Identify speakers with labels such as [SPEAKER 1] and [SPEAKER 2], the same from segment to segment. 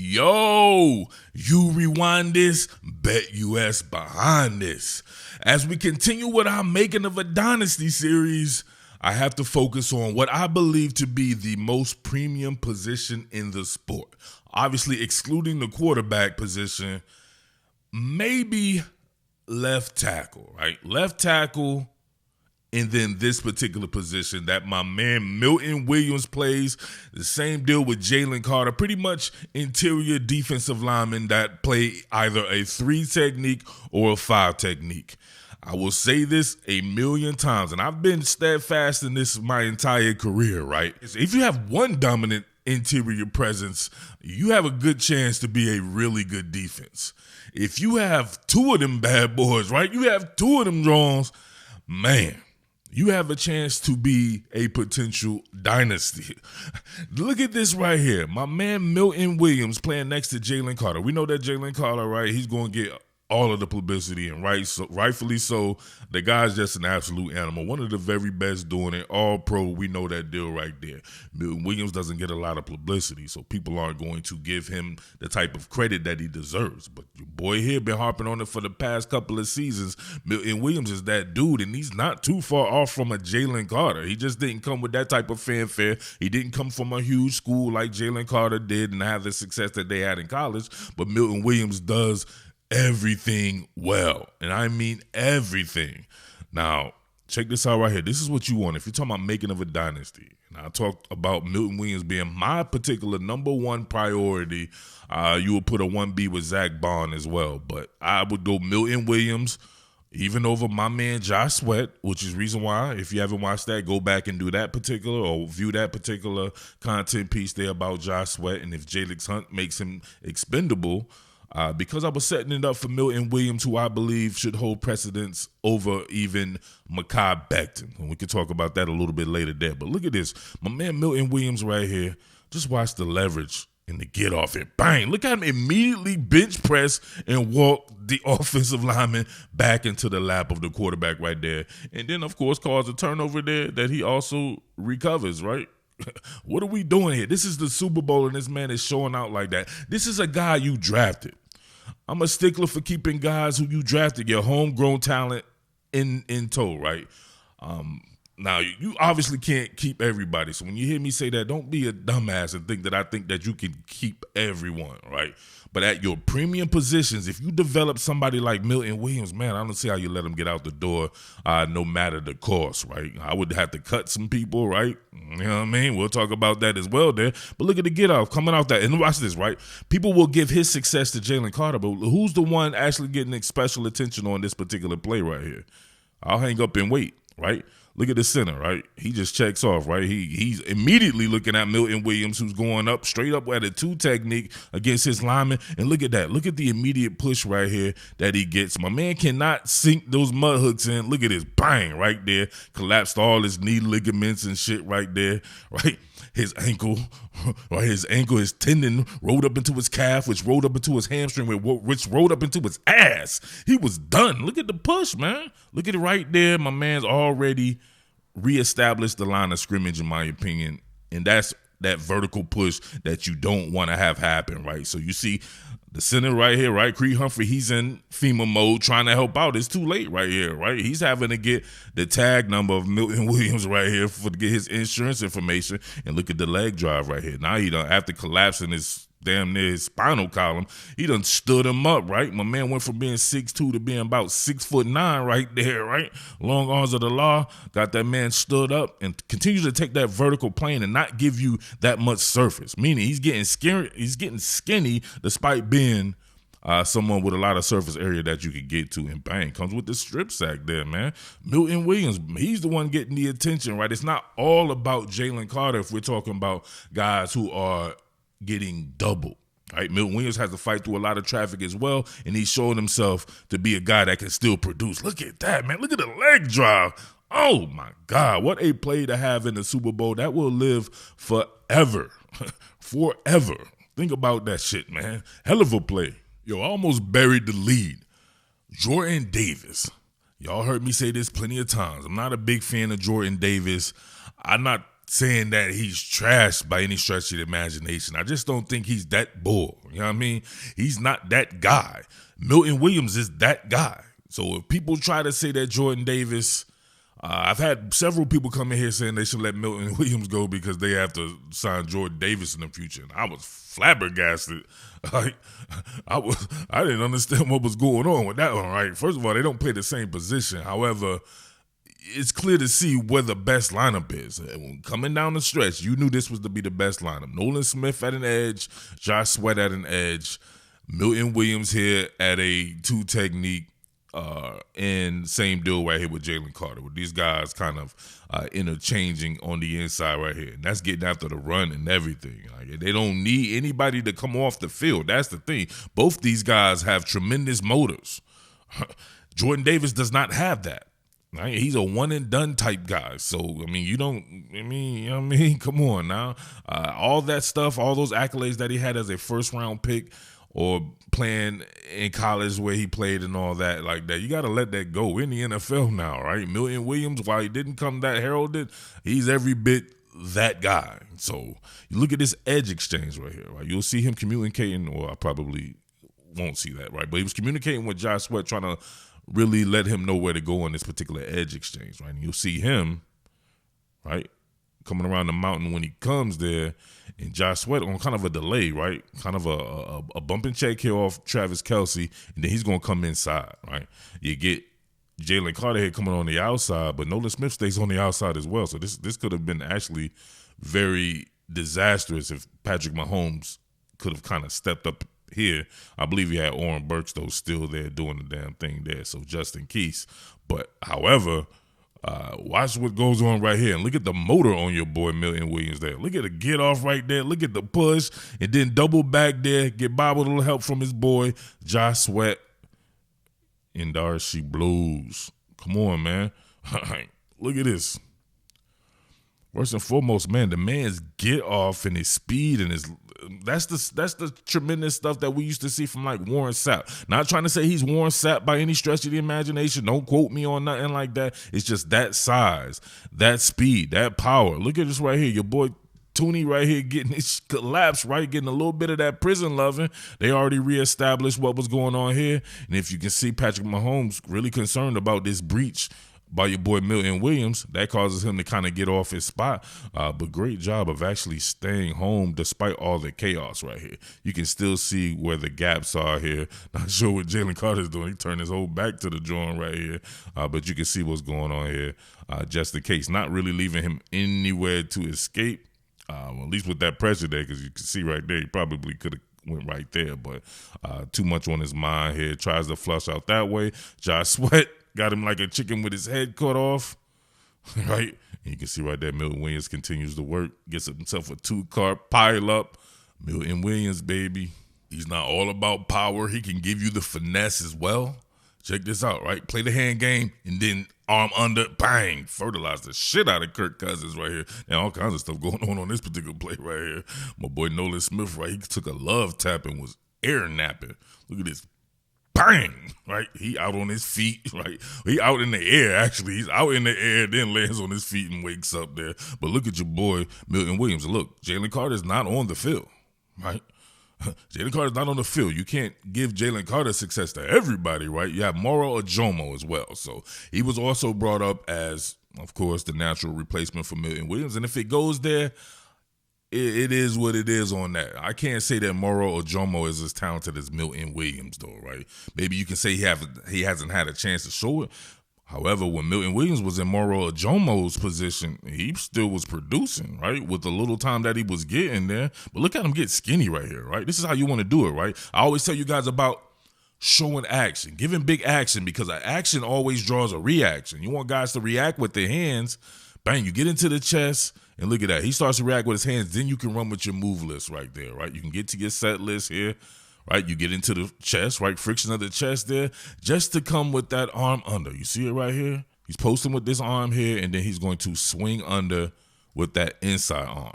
[SPEAKER 1] Yo, you rewind this, BetUS behind this. As we continue with our making of a Dynasty Series, I have to focus on what I believe to be the most premium position in the sport. Obviously, excluding the quarterback position, maybe left tackle, right? Left tackle. And then this particular position that my man Milton Williams plays, the same deal with Jalen Carter, pretty much interior defensive linemen that play either a 3 technique or a 5 technique. I will say this a million times, and I've been steadfast in this my entire career, right? If you have one dominant interior presence, you have a good chance to be a really good defense. If you have 2 of them bad boys, right? You have 2 of them drones, man. You have a chance to be a potential dynasty. Look at this right here. My man Milton Williams playing next to Jalen Carter. We know that Jalen Carter, right, he's going to get all of the publicity, and rightfully so. The guy's just an absolute animal. One of the very best doing it. All pro, we know that deal right there. Milton Williams doesn't get a lot of publicity, so people aren't going to give him the type of credit that he deserves. But your boy here been harping on it for the past couple of seasons. Milton Williams is that dude, and he's not too far off from a Jalen Carter. He just didn't come with that type of fanfare. He didn't come from a huge school like Jalen Carter did and have the success that they had in college. But Milton Williams does everything well, and I mean everything. Now, check this out right here. This is what you want if you're talking about making of a dynasty. And I talked about Milton Williams being my particular number 1 priority. You would put a 1B with Zack Baun as well, but I would go Milton Williams even over my man Josh Sweat, which is reason why, if you haven't watched that, go back and do that particular or view that particular content piece there about Josh Sweat, and if Jalen Hunt makes him expendable. Because I was setting it up for Milton Williams, who I believe should hold precedence over even Mekhi Becton. And we can talk about that a little bit later there. But look at this. My man Milton Williams right here. Just watch the leverage and the get off it. Bang. Look at him immediately bench press and walk the offensive lineman back into the lap of the quarterback right there. And then, of course, cause a turnover there that he also recovers, right? What are we doing here? This is the Super Bowl, and this man is showing out like that. This is a guy you drafted. I'm a stickler for keeping guys who you drafted, your homegrown talent, in tow, right? Now, you obviously can't keep everybody. So when you hear me say that, don't be a dumbass and think that I think that you can keep everyone, right? But at your premium positions, if you develop somebody like Milton Williams, man, I don't see how you let him get out the door no matter the cost, right? I would have to cut some people, right? You know what I mean? We'll talk about that as well there. But look at the get off coming out that. And watch this, right? People will give his success to Jalen Carter, but who's the one actually getting special attention on this particular play right here? I'll hang up and wait, right? Look at the center, right? He just checks off, right? He's immediately looking at Milton Williams, who's going up, straight up at a 2 technique against his lineman. And look at that. Look at the immediate push right here that he gets. My man cannot sink those mud hooks in. Look at his bang right there. Collapsed all his knee ligaments and shit right there, right? His ankle, right? His ankle, his tendon rolled up into his calf, which rolled up into his hamstring, which rolled up into his ass. He was done. Look at the push, man. Look at it right there. My man's already reestablished the line of scrimmage, in my opinion, and that's that vertical push that you don't want to have happen, right? So you see the center right here, right? Creed Humphrey, he's in FEMA mode trying to help out. It's too late right here, right? He's having to get the tag number of Milton Williams right here to get his insurance information. And look at the leg drive right here. Now he done, after collapsing his damn near his spinal column, he done stood him up, right? My man went from being 6'2" to being about 6'9" right there, right? Long arms of the law, got that man stood up and continues to take that vertical plane and not give you that much surface. Meaning he's getting skinny despite being someone with a lot of surface area that you could get to, and bang, comes with the strip sack there, man. Milton Williams, he's the one getting the attention, right? It's not all about Jalen Carter if we're talking about guys who are getting double, right? Milton Williams has to fight through a lot of traffic as well, and he's showing himself to be a guy that can still produce. Look at that, man. Look at the leg drive. Oh, my God. What a play to have in the Super Bowl. That will live forever. Forever. Think about that shit, man. Hell of a play. Yo, I almost buried the lead. Jordan Davis. Y'all heard me say this plenty of times. I'm not a big fan of Jordan Davis. I'm not saying that he's trash by any stretch of the imagination. I just don't think he's that bull. You know what I mean? He's not that guy. Milton Williams is that guy. So if people try to say that Jordan Davis, I've had several people come in here saying they should let Milton Williams go because they have to sign Jordan Davis in the future. And I was flabbergasted. Like, I didn't understand what was going on with that one, right? First of all, they don't play the same position. However, it's clear to see where the best lineup is. Coming down the stretch, you knew this was to be the best lineup. Nolan Smith at an edge, Josh Sweat at an edge, Milton Williams here at a 2 technique, and same deal right here with Jalen Carter, with these guys kind of interchanging on the inside right here. And that's getting after the run and everything. Like, they don't need anybody to come off the field. That's the thing. Both these guys have tremendous motors. Jordan Davis does not have that. Right? He's a one-and-done type guy. So, I mean, you know what I mean? Come on now. All that stuff, all those accolades that he had as a first-round pick or playing in college where he played and all that like that, you got to let that go. We're in the NFL now, right? Milton Williams, while he didn't come that heralded, he's every bit that guy. So, you look at this edge exchange right here, right? You'll see him communicating, or I probably won't see that, right? But he was communicating with Josh Sweat, trying to really let him know where to go on this particular edge exchange, right? And you'll see him, right, coming around the mountain when he comes there, and Josh Sweat on kind of a delay, right? Kind of a bump and check here off Travis Kelce, and then he's going to come inside, right? You get Jalen Carter here coming on the outside, but Nolan Smith stays on the outside as well. So this could have been actually very disastrous if Patrick Mahomes could have kind of stepped up here. I believe he had Oren Burks, though, still there doing the damn thing there, so just in case. But, however, watch what goes on right here. And look at the motor on your boy Milton Williams there. Look at the get off right there. Look at the push. And then double back there. Get by with a little help from his boy, Josh Sweat. And there she blows. Come on, man. Look at this. First and foremost, man, the man's get off and his speed and his that's the tremendous stuff that we used to see from like Warren Sapp. Not trying to say he's Warren Sapp by any stretch of the imagination. Don't quote me on nothing like that. It's just that size, that speed, that power. Look at this right here. Your boy Tooney right here getting his collapse, right? Getting a little bit of that prison loving. They already reestablished what was going on here. And if you can see Patrick Mahomes really concerned about this breach by your boy Milton Williams, that causes him to kind of get off his spot. But great job of actually staying home despite all the chaos right here. You can still see where the gaps are here. Not sure what Jalen Carter's doing. He turned his whole back to the joint right here. But you can see what's going on here just in case. Not really leaving him anywhere to escape, at least with that pressure there, because you can see right there, he probably could have went right there. But too much on his mind here. Tries to flush out that way. Josh Sweat got him like a chicken with his head cut off, right? And you can see right there, Milton Williams continues to work, gets himself a 2-card pile up. Milton Williams, baby. He's not all about power. He can give you the finesse as well. Check this out, right? Play the hand game and then arm under, bang, fertilize the shit out of Kirk Cousins right here. And all kinds of stuff going on this particular play right here. My boy Nolan Smith, right? He took a love tap and was air napping. Look at this. Bang, right? He out on his feet, right? He out in the air, actually. He's out in the air, then lands on his feet and wakes up there. But look at your boy, Milton Williams. Look, Jalen Carter's not on the field, right? Jalen Carter's not on the field. You can't give Jalen Carter success to everybody, right? You have Moro Ojomo as well. So he was also brought up as, of course, the natural replacement for Milton Williams. And if it goes there, it is what it is on that. I can't say that Moro Ojomo is as talented as Milton Williams, though, right? Maybe you can say he hasn't had a chance to show it. However, when Milton Williams was in Moro Ojomo's position, he still was producing, right, with the little time that he was getting there. But look at him get skinny right here, right? This is how you want to do it, right? I always tell you guys about showing action, giving big action, because an action always draws a reaction. You want guys to react with their hands. Bang, you get into the chest, and look at that. He starts to react with his hands. Then you can run with your move list right there, right? You can get to your set list here, right? You get into the chest, right? Friction of the chest there, just to come with that arm under. You see it right here? He's posting with this arm here, and then he's going to swing under with that inside arm.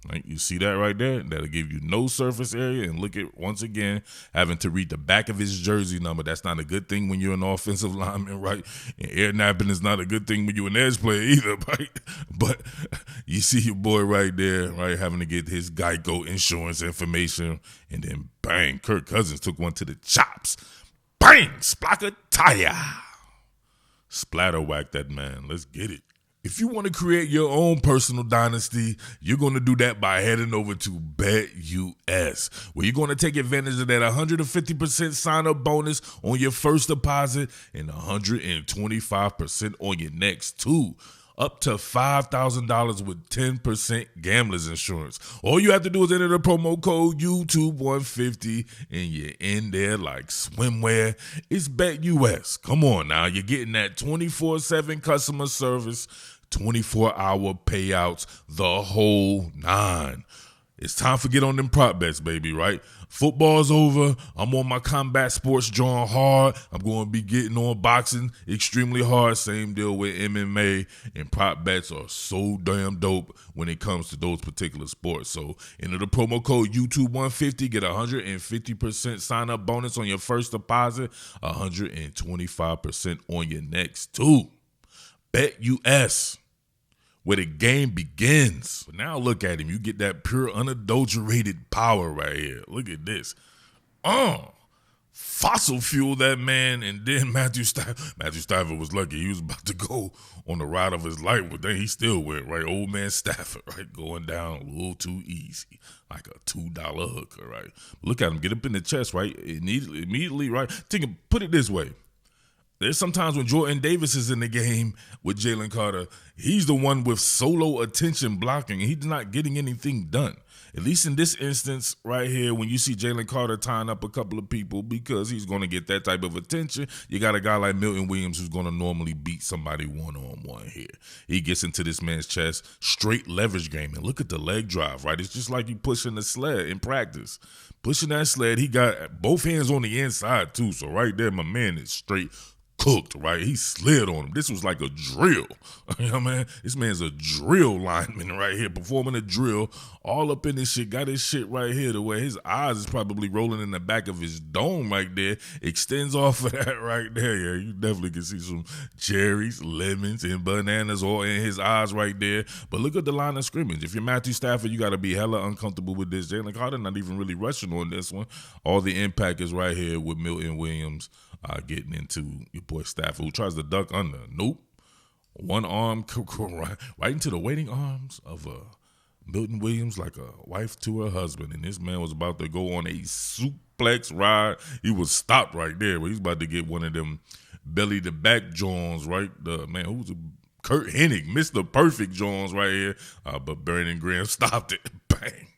[SPEAKER 1] Right? You see that right there? That'll give you no surface area. And look at, once again, having to read the back of his jersey number. That's not a good thing when you're an offensive lineman, right? And air napping is not a good thing when you're an edge player either, right? But you see your boy right there, right, having to get his Geico insurance information. And then, bang, Kirk Cousins took one to the chops. Bang, splatter tire. Splatter whack that man. Let's get it. If you want to create your own personal dynasty, you're going to do that by heading over to BetUS, where you're going to take advantage of that 150% sign-up bonus on your first deposit and 125% on your next two. Up to $5,000 with 10% gambler's insurance. All you have to do is enter the promo code YouTube150 and you're in there like swimwear. It's BetUS. Come on now. You're getting that 24/7 customer service, 24-hour payouts, the whole nine. It's time for get on them prop bets, baby, right? Football's over. I'm on my combat sports drawing hard. I'm going to be getting on boxing extremely hard. Same deal with MMA. And prop bets are so damn dope when it comes to those particular sports. So enter the promo code YouTube150. Get 150% sign-up bonus on your first deposit. 125% on your next two. BetUS, where the game begins. But now look at him. You get that pure, unadulterated power right here. Look at this. Fossil fuel that man. And then Matthew Stafford was lucky. He was about to go on the ride of his life, but then he still went, right? Old man Stafford, right? Going down a little too easy. Like a $2 hooker, right? Look at him. Get up in the chest, right? Immediately, right? Put it this way. There's sometimes when Jordan Davis is in the game with Jalen Carter, he's the one with solo attention blocking, and he's not getting anything done. At least in this instance right here, when you see Jalen Carter tying up a couple of people because he's going to get that type of attention, you got a guy like Milton Williams who's going to normally beat somebody one-on-one here. He gets into this man's chest, straight leverage game, and look at the leg drive, right? It's just like you pushing the sled in practice. Pushing that sled, he got both hands on the inside too, so right there, my man is straight cooked, right? He slid on him. This was like a drill. You know what I mean? This man's a drill lineman right here, performing a drill all up in this shit. Got his shit right here the way his eyes is probably rolling in the back of his dome right there. Extends off of that right there. Yeah, you definitely can see some cherries, lemons, and bananas all in his eyes right there. But look at the line of scrimmage. If you're Matthew Stafford, you got to be hella uncomfortable with this. Jalen Carter not even really rushing on this one. All the impact is right here with Milton Williams. Getting into your boy Stafford, who tries to duck under. Nope. One arm right into the waiting arms of Milton Williams like a wife to her husband. And this man was about to go on a suplex ride. He was stopped right there. But he's about to get one of them belly to back Jones, right? The man who's Kurt Hennig, Mr. Perfect Jones right here. But Brandon Graham stopped it. Bang.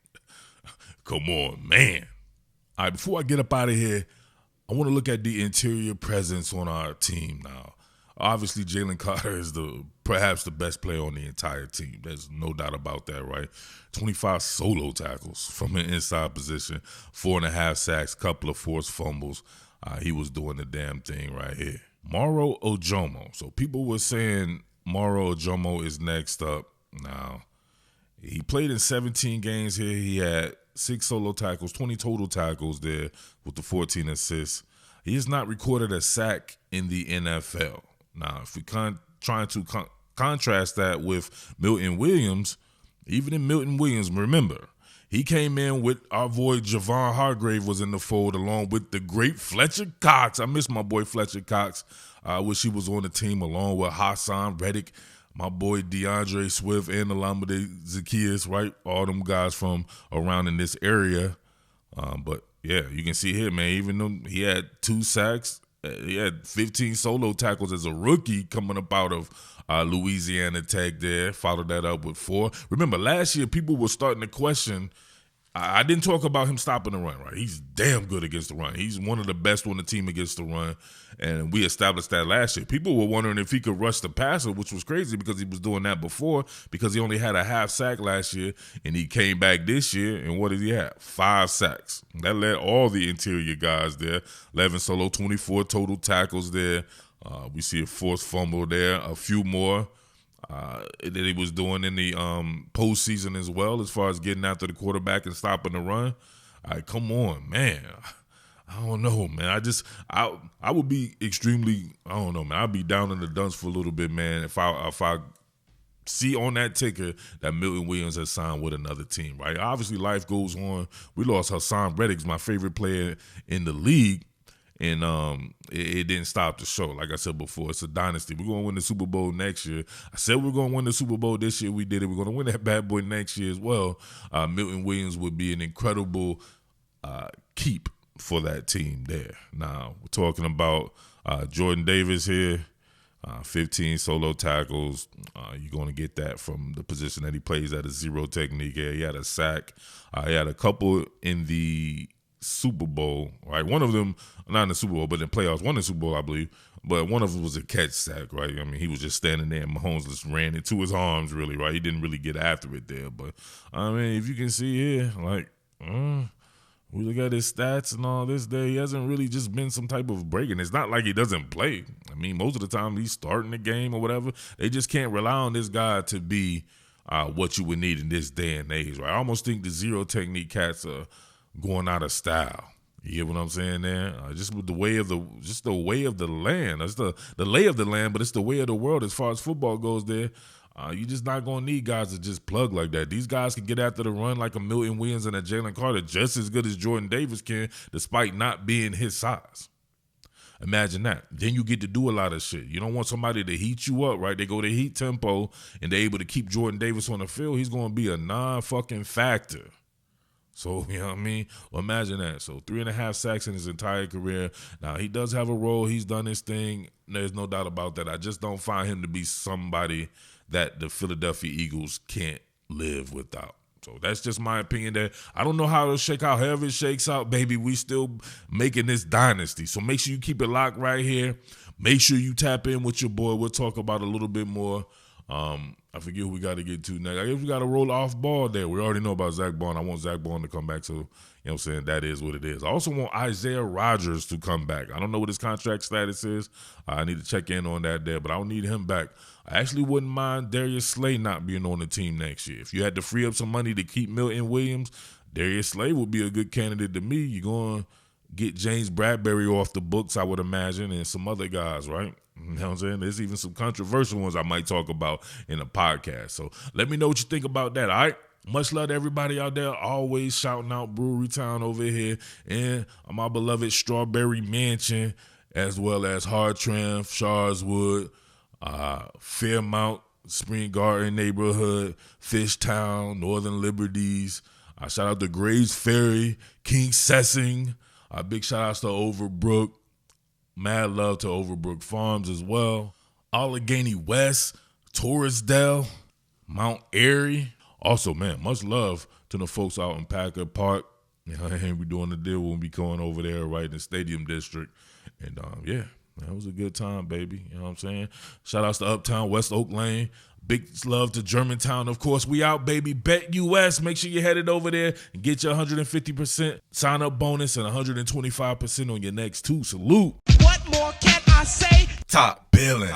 [SPEAKER 1] Come on, man. All right, before I get up out of here, I want to look at the interior presence on our team now. Obviously, Jalen Carter is perhaps the best player on the entire team. There's no doubt about that, right? 25 solo tackles from an inside position, 4.5 sacks, couple of forced fumbles. He was doing the damn thing right here. Moro Ojomo. So people were saying Moro Ojomo is next up. Now, he played in 17 games here. He had 6 solo tackles, 20 total tackles there with the 14 assists. He has not recorded a sack in the NFL. Now, if we trying to contrast that with Milton Williams, even in Milton Williams, remember, he came in with our boy Javon Hargrave was in the fold along with the great Fletcher Cox. I miss my boy Fletcher Cox. I wish he was on the team along with Hassan Reddick, my boy DeAndre Swift, and Olamide Zaccheaus, right? All them guys from around in this area. But, yeah, you can see here, man, even though he had 2 sacks, he had 15 solo tackles as a rookie coming up out of Louisiana Tech there. Followed that up with 4. Remember, last year people were starting to question. I didn't talk about him stopping the run, right? He's damn good against the run. He's one of the best on the team against the run, and we established that last year. People were wondering if he could rush the passer, which was crazy because he was doing that before because he only had a half sack last year, and he came back this year, and what did he have? 5 sacks. That led all the interior guys there. 11 solo, 24 total tackles there. We see a forced fumble there, a few more. that he was doing in the postseason as well, as far as getting after the quarterback and stopping the run. Come on, man. I don't know, man. I would be extremely, I don't know, man. I'd be down in the dumps for a little bit, man, if I see on that ticker that Milton Williams has signed with another team, right? Obviously, life goes on. We lost Hassan Reddick, my favorite player in the league, and it didn't stop the show. Like I said before, it's a dynasty. We're going to win the Super Bowl next year. I said we're going to win the Super Bowl this year. We did it. We're going to win that bad boy next year as well. Milton Williams would be an incredible keep for that team there. Now, we're talking about Jordan Davis here, 15 solo tackles. You're going to get that from the position that he plays at a zero technique here. He had a sack. He had a couple in the Super Bowl, right? One of them, not in the Super Bowl, but in playoffs, one in the Super Bowl, I believe. But one of them was a catch sack, right? I mean, he was just standing there and Mahomes just ran into his arms, really, right? He didn't really get after it there. But, I mean, if you can see here, like, we look at his stats and all this day, he hasn't really just been some type of breaking. It's not like he doesn't play. I mean, most of the time he's starting the game or whatever. They just can't rely on this guy to be what you would need in this day and age, right? I almost think the zero technique cats are going out of style. You hear what I'm saying there? Just with the way of the land. That's the lay of the land, but it's the way of the world as far as football goes there. You're just not going to need guys to just plug like that. These guys can get after the run like a Milton Williams and a Jalen Carter just as good as Jordan Davis can, despite not being his size. Imagine that. Then you get to do a lot of shit. You don't want somebody to heat you up, right? They go to heat tempo, and they're able to keep Jordan Davis on the field. He's going to be a non-fucking factor. So, you know what I mean? Well, imagine that. So 3.5 sacks in his entire career. Now, he does have a role. He's done his thing. There's no doubt about that. I just don't find him to be somebody that the Philadelphia Eagles can't live without. So that's just my opinion there. I don't know how it'll shake out. However it shakes out, baby, we still making this dynasty. So make sure you keep it locked right here. Make sure you tap in with your boy. We'll talk about it a little bit more. I forget who we got to get to next. I guess we got to roll off ball there. We already know about Zack Baun. I want Zack Baun to come back, so you know what I'm saying? That is what it is. I also want Isaiah Rodgers to come back. I don't know what his contract status is. I need to check in on that there, but I don't need him back. I actually wouldn't mind Darius Slay not being on the team next year. If you had to free up some money to keep Milton Williams, Darius Slay would be a good candidate to me. You're going to get James Bradbury off the books, I would imagine, and some other guys, right? You know what I'm saying? There's even some controversial ones I might talk about in a podcast. So let me know what you think about that, all right? Much love to everybody out there. Always shouting out Brewery Town over here and my beloved Strawberry Mansion, as well as Hartranft, Sharswood, Fairmount, Spring Garden neighborhood, Fishtown, Northern Liberties. Shout out to Graves Ferry, King Sessing. Big shout outs to Overbrook. Mad love to Overbrook Farms as well. Allegheny West, Torresdale, Mount Airy. Also, man, much love to the folks out in Packer Park. You know, we're doing the deal. We'll be going over there right in the Stadium District. And, yeah, that was a good time, baby. You know what I'm saying? Shout outs to Uptown, West Oak Lane. Big love to Germantown. Of course, we out, baby. BetUS. Make sure you headed over there and get your 150% sign-up bonus and 125% on your next two. Salute.
[SPEAKER 2] What more can I say?
[SPEAKER 1] Top Billin.